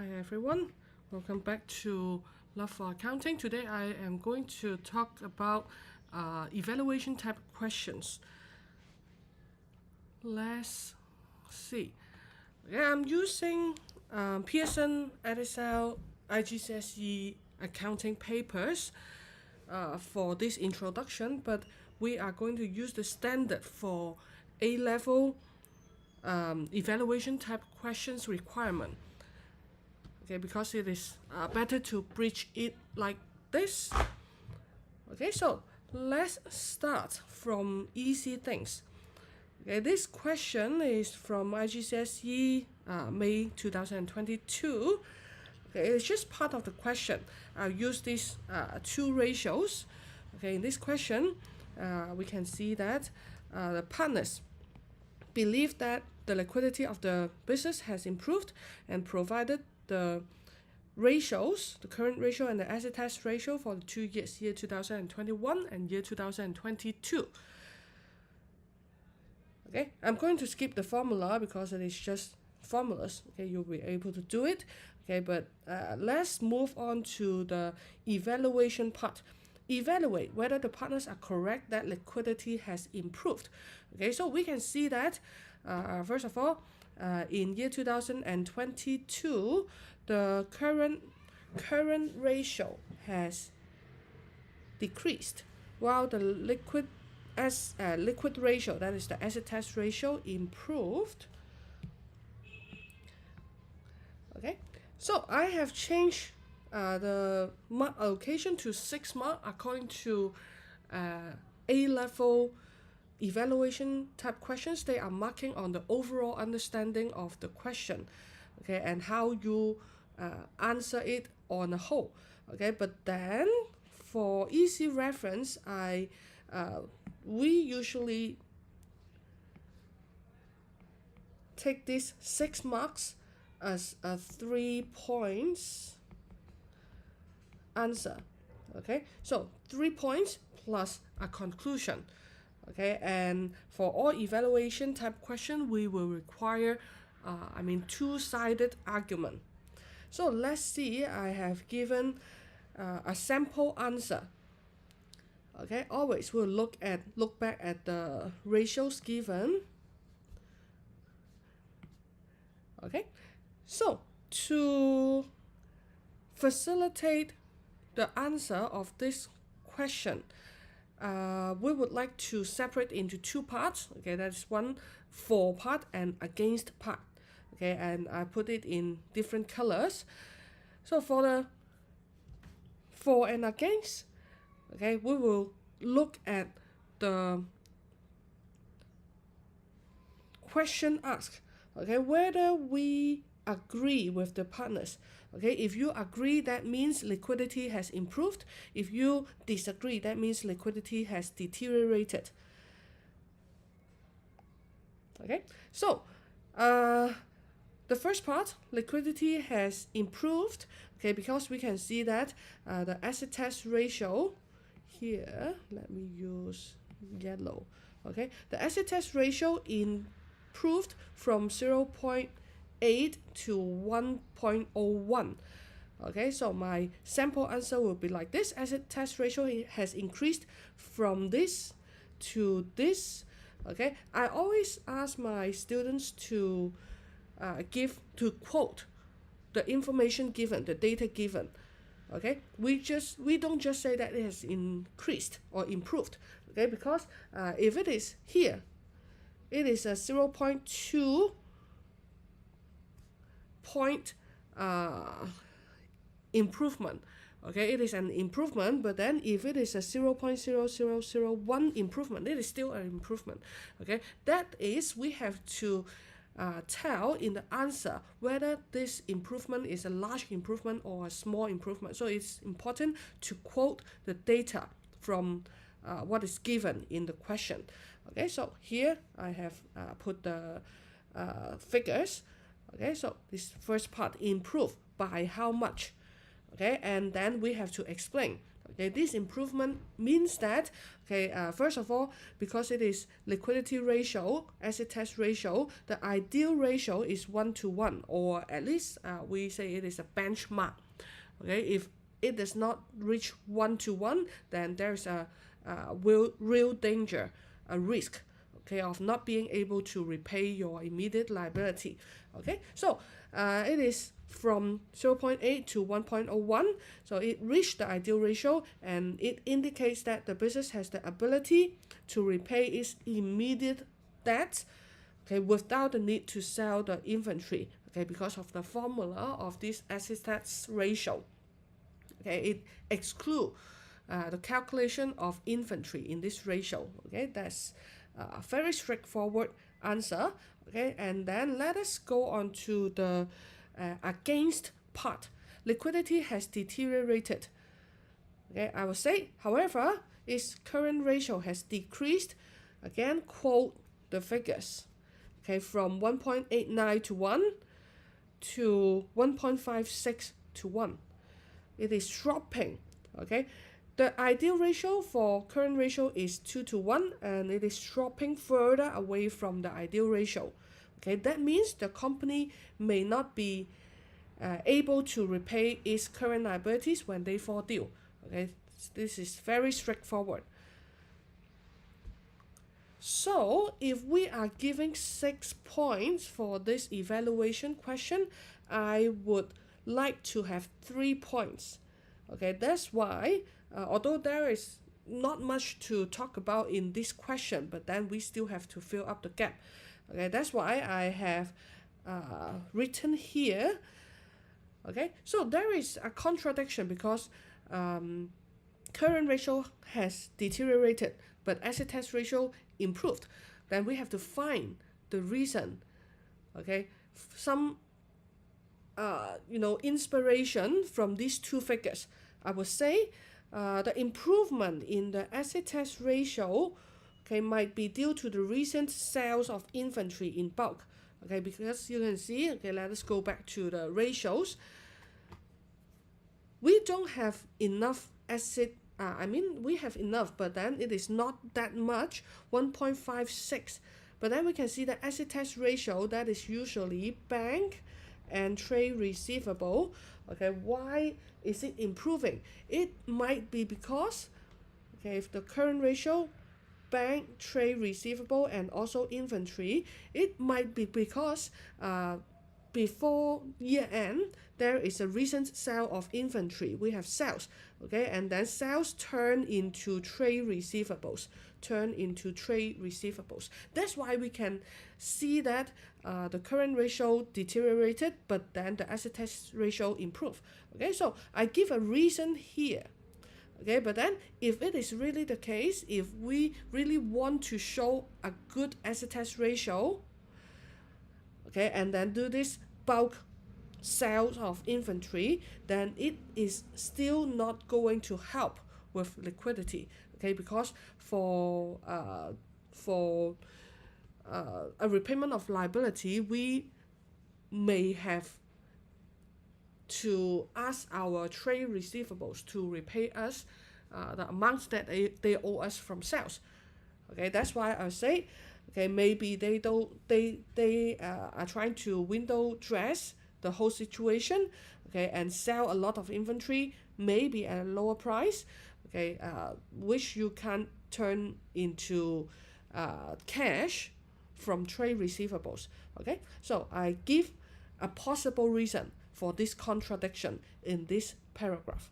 Hi everyone, welcome back to Love for Accounting. Today I am going to talk about evaluation type questions. Let's see. I'm using Pearson, Edexcel, IGCSE accounting papers for this introduction, but we are going to use the standard for A-level evaluation type questions requirement. Okay, because it is better to bridge it like this. Okay, so let's start from easy things. Okay, this question is from IGCSE May 2022. Okay, it's just part of the question. I'll use these two ratios. Okay, in this question, we can see that the partners believe that the liquidity of the business has improved and provided the ratios, the current ratio and the asset test ratio for the 2 years, year 2021 and year 2022. Okay, I'm going to skip the formula because it is just formulas. Okay, you'll be able to do it. Okay, but let's move on to the evaluation part. Evaluate whether the partners are correct that liquidity has improved. Okay, so we can see that first of all, in year 2022, the current ratio has decreased, while the liquid ratio, that is the asset test ratio, improved. Okay, so I have changed the mark allocation to 6 mark according to A-level evaluation type questions. They are marking on the overall understanding of the question, okay, and how you answer it on a whole. Okay, but then for easy reference, we usually take these 6 marks as a 3 points answer. Okay, so 3 points plus a conclusion. Okay, and for all evaluation type question, we will require two-sided argument. So let's see, I have given a sample answer. Okay, always we'll look back at the ratios given. Okay, so to facilitate the answer of this question, we would like to separate into 2 parts. Okay, that's one for part and against part. Okay, and I put it in different colors. So for the for and against, okay, we will look at the question asked. Okay, whether we agree with the partners. Okay, if you agree, that means liquidity has improved. If you disagree, that means liquidity has deteriorated. Okay, so the first part, liquidity has improved. Okay, because we can see that the asset test ratio here, let me use yellow. Okay, the asset test ratio improved from 0.8 to 1.01. Okay, so my sample answer will be like this. Asset test ratio has increased from this to this. Okay, I always ask my students to quote the information given, the data given. Okay, we don't just say that it has increased or improved. Okay, because if it is here, it is a 0.2 point improvement. Okay, it is an improvement, but then if it is a 0.0001 improvement, it is still an improvement. Okay, that is, we have to tell in the answer whether this improvement is a large improvement or a small improvement. So it's important to quote the data from what is given in the question. Okay, so here I have put the figures. Okay, so this first part, improve by how much. Okay, and then we have to explain. Okay, this improvement means that, okay, first of all, because it is liquidity ratio, asset test ratio, the ideal ratio is 1:1, or at least we say it is a benchmark. Okay, if it does not reach 1:1, then there's a real danger, a risk, okay, of not being able to repay your immediate liability. Okay, so it is from 0.8 to 1.01, so it reached the ideal ratio, and it indicates that the business has the ability to repay its immediate debts, okay, without the need to sell the inventory, okay, because of the formula of this asset test ratio. Okay, it excludes the calculation of inventory in this ratio. Okay, that's a very straightforward answer. Okay, and then let us go on to the against part. Liquidity has deteriorated. Okay, I will say, however, its current ratio has decreased. Again, quote the figures. Okay, from 1.89 to 1 to 1.56 to 1. It is dropping. Okay, the ideal ratio for current ratio is 2:1, and it is dropping further away from the ideal ratio. Okay, that means the company may not be able to repay its current liabilities when they fall due. Okay, this is very straightforward. So if we are giving 6 points for this evaluation question, I would like to have 3 points. Okay, that's why, although there is not much to talk about in this question, but then we still have to fill up the gap. Okay, that's why I have written here. Okay, so there is a contradiction because current ratio has deteriorated, but asset test ratio improved. Then we have to find the reason. Okay, some inspiration from these two figures. I would say the improvement in the asset test ratio, okay, might be due to the recent sales of inventory in bulk. Okay, because you can see, okay, let us go back to the ratios. We don't have enough asset. We have enough, but then it is not that much, 1.56. But then we can see the asset test ratio, that is usually bank and trade receivable. Okay, why is it improving? It might be because, okay, if the current ratio, bank, trade receivable, and also inventory, it might be because before year end, there is a recent sale of inventory. We have sales, okay, and then sales turn into trade receivables. That's why we can see that the current ratio deteriorated, but then the asset test ratio improved. Okay, so I give a reason here. Okay, but then if it is really the case, if we really want to show a good asset test ratio, okay, and then do this bulk sales of inventory, then it is still not going to help with liquidity. Okay, because for a repayment of liability, we may have to ask our trade receivables to repay us the amounts that they owe us from sales. Okay, that's why I say, okay, maybe they are trying to window dress the whole situation, okay, and sell a lot of inventory, maybe at a lower price, okay, which you can turn into cash from trade receivables. Okay, so I give a possible reason for this contradiction in this paragraph.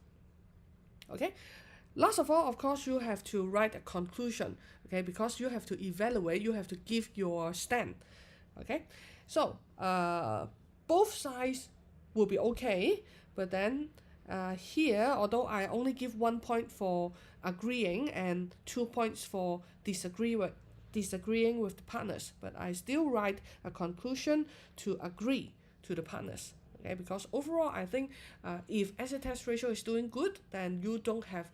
Okay, last of all, of course, you have to write a conclusion. Okay, because you have to evaluate, you have to give your stand. Okay, so both sides will be okay, but then here, although I only give 1 point for agreeing and 2 points for disagreeing with the partners, but I still write a conclusion to agree to the partners. Okay, because overall, I think if asset test ratio is doing good, then you don't have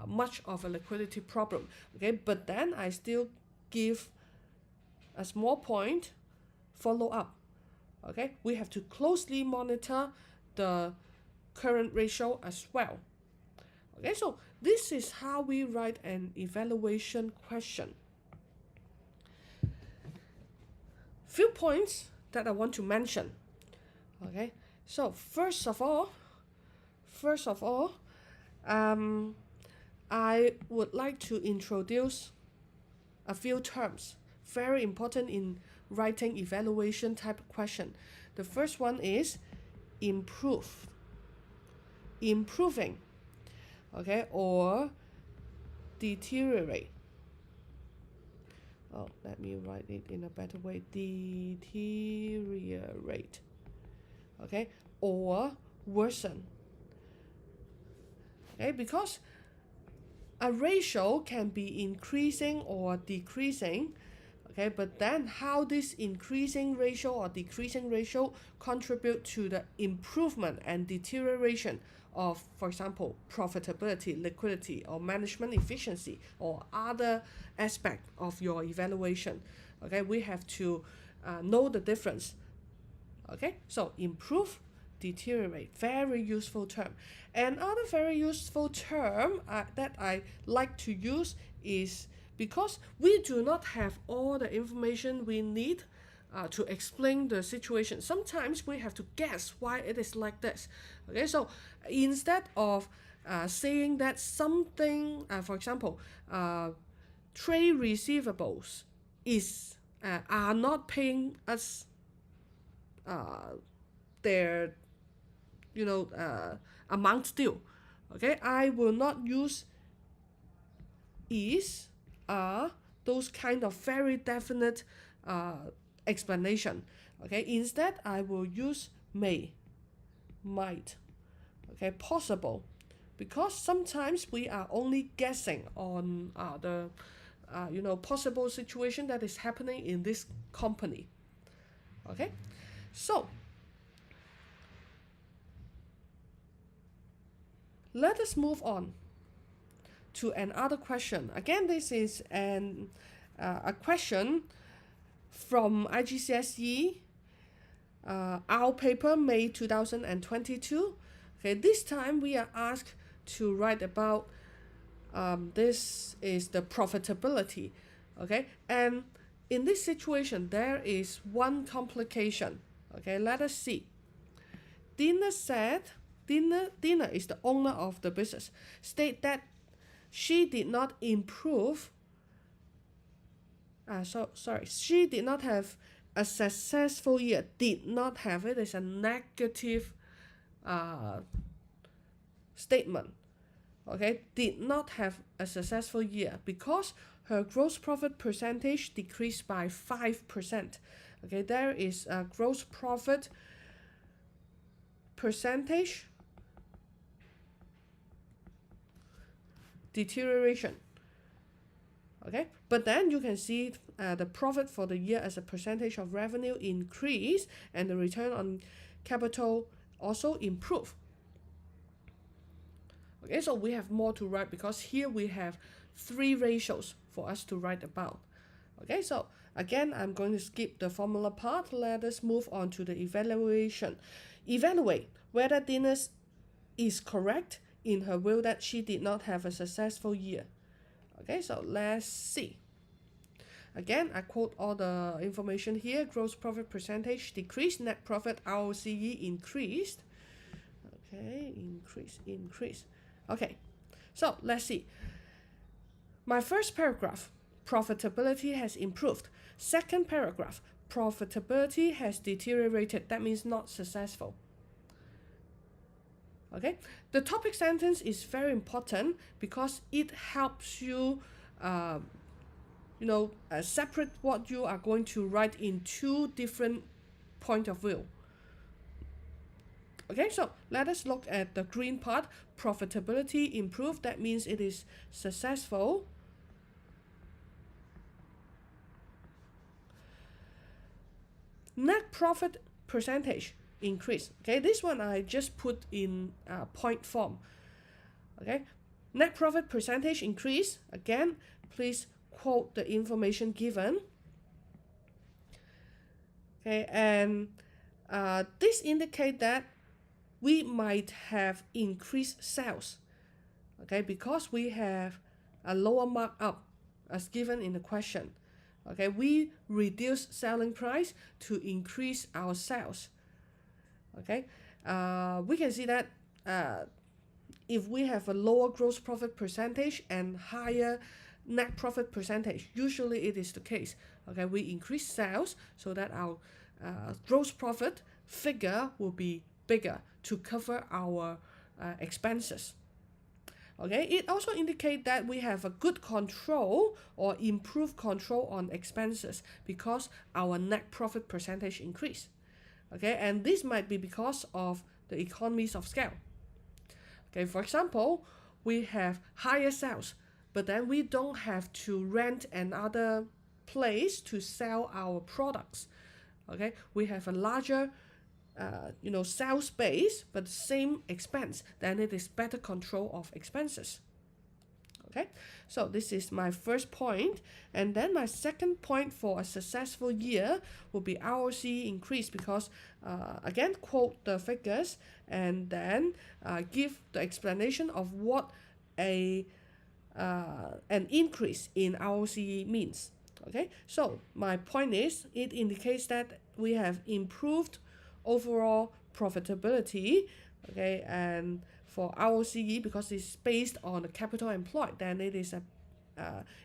much of a liquidity problem. Okay, but then I still give a small point, follow up. Okay, we have to closely monitor the current ratio as well. Okay, so this is how we write an evaluation question. Few points that I want to mention. Okay, so first of all, I would like to introduce a few terms very important in writing evaluation type question. The first one is improve, improving, okay, or deteriorate. Oh, let me write it in a better way. Deteriorate, okay, or worsen. Okay, because a ratio can be increasing or decreasing, okay, but then how this increasing ratio or decreasing ratio contribute to the improvement and deterioration of, for example, profitability, liquidity, or management efficiency, or other aspect of your evaluation. Okay, we have to know the difference. Okay, so improve, deteriorate, very useful term. Another very useful term that I like to use is, because we do not have all the information we need to explain the situation. Sometimes we have to guess why it is like this. Okay, so instead of saying that something, for example, trade receivables is are not paying us their amount due. Okay, I will not use is, are, those kind of very definite explanation. Okay, instead I will use may, might, okay, possible, because sometimes we are only guessing on the possible situation that is happening in this company. Okay, so let us move on to another question. Again, this is a question from IGCSE, our paper, May 2022. Okay, this time we are asked to write about this is the profitability. Okay, and in this situation there is one complication. Okay, let us see. Dina said, Dina is the owner of the business, state that she did not improve. She did not have a successful year. Did not have it is a negative statement. Okay, did not have a successful year because her gross profit percentage decreased by 5%. Okay, there is a gross profit percentage deterioration. Okay, but then you can see the profit for the year as a percentage of revenue increase, and the return on capital also improve. Okay, so we have more to write because here we have 3 ratios for us to write about. Okay, so again, I'm going to skip the formula part. Let us move on to the evaluation. Evaluate whether Dina is correct in her view that she did not have a successful year. Okay, so let's see. Again, I quote all the information here. Gross profit percentage decreased, net profit ROCE increased. Okay, increase. Okay, so let's see. My first paragraph, profitability has improved. Second paragraph, profitability has deteriorated. That means not successful. Okay, the topic sentence is very important because it helps you separate what you are going to write in 2 different point of view. Okay, so let us look at the green part. Profitability improved, that means it is successful. Net profit percentage increase. Okay, this one I just put in point form. Okay, net profit percentage increase. Again, please quote the information given. Okay, and this indicate that we might have increased sales. okay, because we have a lower markup as given in the question. Okay, we reduce selling price to increase our sales. Okay, we can see that if we have a lower gross profit percentage and higher net profit percentage, usually it is the case. Okay, we increase sales so that our gross profit figure will be bigger to cover our expenses. Okay, it also indicates that we have a good control or improved control on expenses because our net profit percentage increase. Okay, and this might be because of the economies of scale. Okay, for example, we have higher sales, but then we don't have to rent another place to sell our products. Okay, we have a larger sales space, but same expense, then it is better control of expenses. Okay, so this is my first point. And then my second point for a successful year will be ROC increase because, again, quote the figures and then give the explanation of what an increase in ROC means. Okay, so my point is it indicates that we have improved overall profitability. Okay, and for ROCE, because it's based on the capital employed, then it is a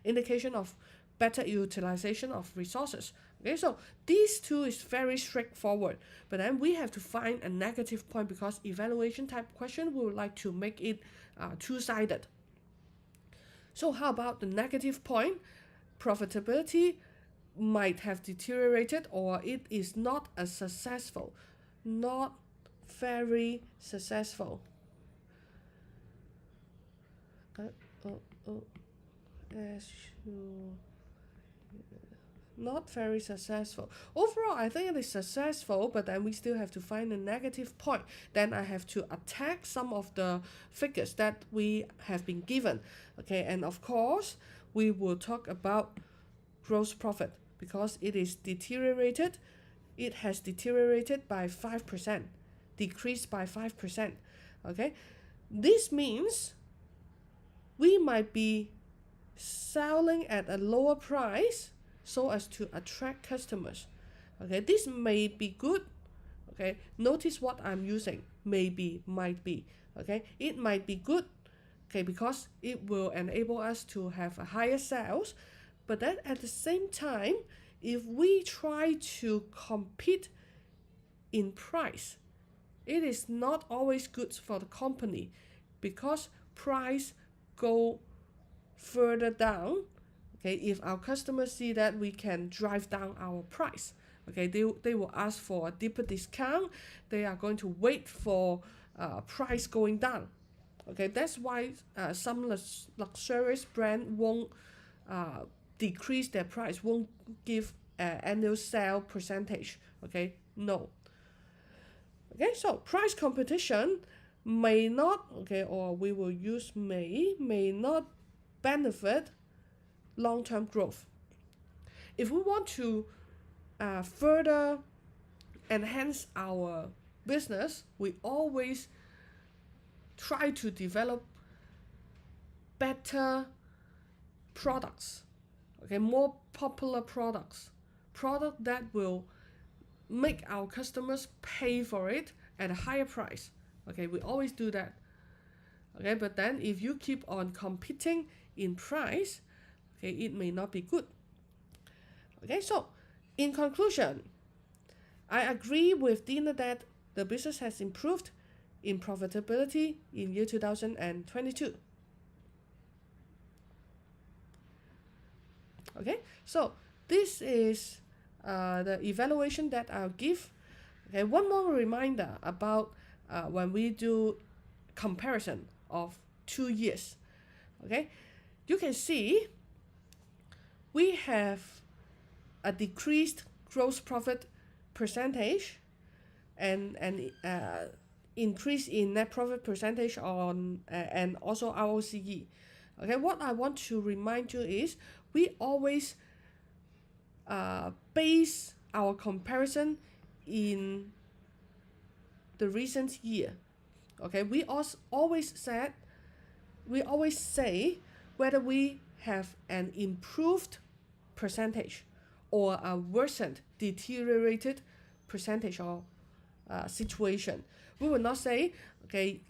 indication of better utilization of resources. Okay, so these two is very straightforward, but then we have to find a negative point because evaluation type question we would like to make it two-sided. So how about the negative point? Profitability might have deteriorated or it is not as successful, not very successful. Not very successful. Overall, I think it is successful, but then we still have to find a negative point. Then I have to attack some of the figures that we have been given. Okay, and of course, we will talk about gross profit because it is deteriorated. It has deteriorated by 5%, decreased by 5%. Okay, this means we might be selling at a lower price so as to attract customers. Okay, this may be good. Okay, notice what I'm using. Maybe, might be. Okay, it might be good. Okay, because it will enable us to have a higher sales. But then at the same time, if we try to compete in price, it is not always good for the company because price go further down. Okay, if our customers see that we can drive down our price, okay, they will ask for a deeper discount. They are going to wait for price going down. Okay, that's why some luxurious brand won't decrease their price, won't give annual sale percentage. Okay, no. Okay, so price competition may not, okay, or we will use may not benefit long-term growth. If we want to further enhance our business, we always try to develop better products, okay, more popular products, product that will make our customers pay for it at a higher price. Okay, we always do that. Okay, but then if you keep on competing in price, okay, it may not be good. Okay, so in conclusion, I agree with Dina that the business has improved in profitability in year 2022. Okay, so this is the evaluation that I'll give. Okay, one more reminder about when we do comparison of 2 years. Okay, you can see we have a decreased gross profit percentage and increase in net profit percentage on and also ROCE. Okay, what I want to remind you is we always base our comparison in the recent year. Okay, we always said we always say whether we have an improved percentage or a worsened, deteriorated percentage or situation. We will not say, okay,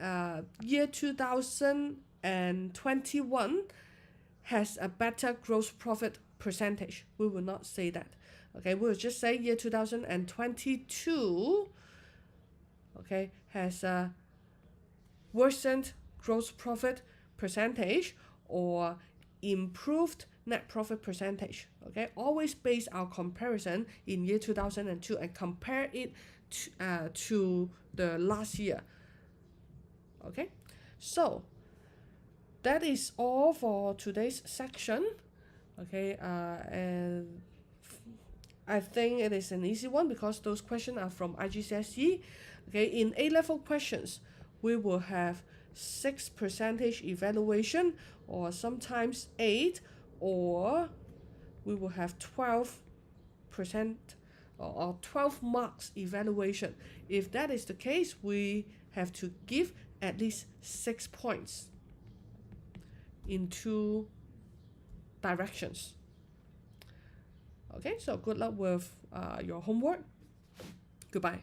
year 2021 has a better gross profit percentage. We will not say that. Okay, we will just say year 2022, okay, has a worsened gross profit percentage or improved net profit percentage. Okay, always base our comparison in year 2002 and compare it to the last year. Okay, so that is all for today's section. Okay, and I think it is an easy one because those questions are from IGCSE. Okay, in A-level questions, we will have 6% evaluation, or sometimes 8, or we will have 12% or 12 marks evaluation. If that is the case, we have to give at least 6 points in 2 directions. Okay, so good luck with your homework. Goodbye.